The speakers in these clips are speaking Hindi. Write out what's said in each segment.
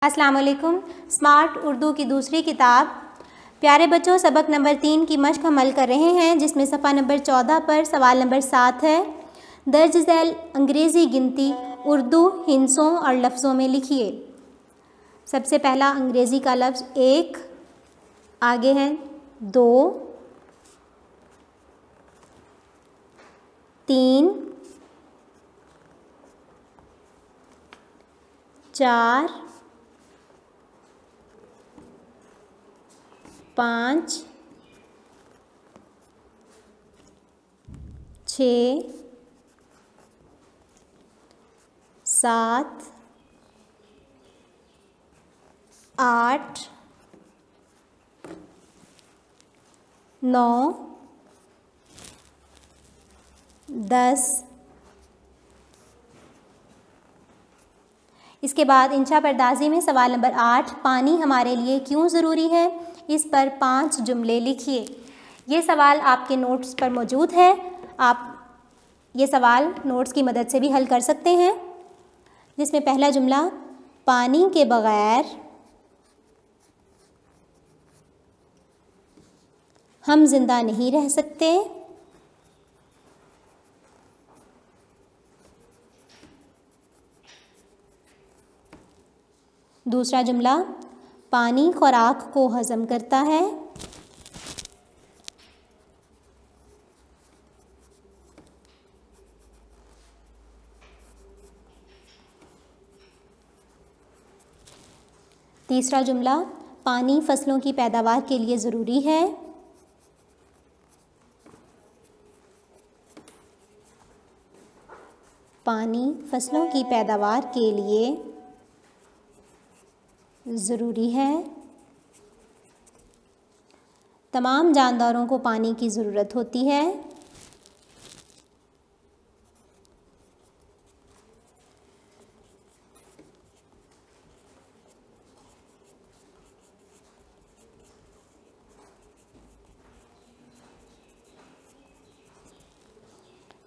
अस्सलाम वालेकुम। स्मार्ट उर्दू की दूसरी किताब प्यारे बच्चों सबक नंबर 3 की मश्क हम हल कर रहे हैं, जिसमें सफ़ा नंबर 14 पर सवाल नंबर 7 है। दर्ज झैल अंग्रेज़ी गिनती उर्दू हिंसों और लफ्ज़ों में लिखिए। सबसे पहला अंग्रेज़ी का लफ्ज़ 1, आगे है 2, 3, 4, 5, 6, 7, 8, 9, 10। इसके बाद इंशा परदाजी में सवाल नंबर 8, पानी हमारे लिए क्यों ज़रूरी है, इस पर 5 जुमले लिखिए। ये सवाल आपके नोट्स पर मौजूद है। आप ये सवाल नोट्स की मदद से भी हल कर सकते हैं। जिसमें पहला जुमला, पानी के बग़ैर हम जिंदा नहीं रह सकते। दूसरा जुमला, पानी खुराक को हज़म करता है। तीसरा जुमला, पानी फसलों की पैदावार के लिए ज़रूरी है। पानी फसलों की पैदावार के लिए ज़रूरी है। तमाम जानदारों को पानी की ज़रूरत होती है।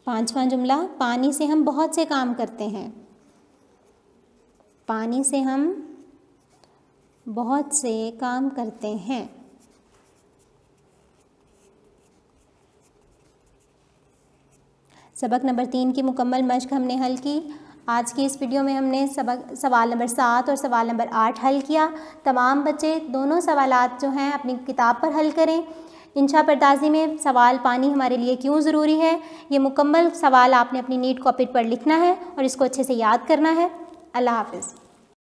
पांचवा जुमला, पानी से हम बहुत से काम करते हैं। पानी से हम बहुत से काम करते हैं। सबक नंबर 3 की मुकम्मल मश्क हमने हल की। आज की इस वीडियो में हमने सवाल नंबर 7 और सवाल नंबर 8 हल किया। तमाम बच्चे दोनों सवालात जो हैं अपनी किताब पर हल करें। इंशा परदाजी में सवाल पानी हमारे लिए क्यों ज़रूरी है, ये मुकम्मल सवाल आपने अपनी नीट कॉपी पर लिखना है और इसको अच्छे से याद करना है। अल्लाह हाफ़िज़।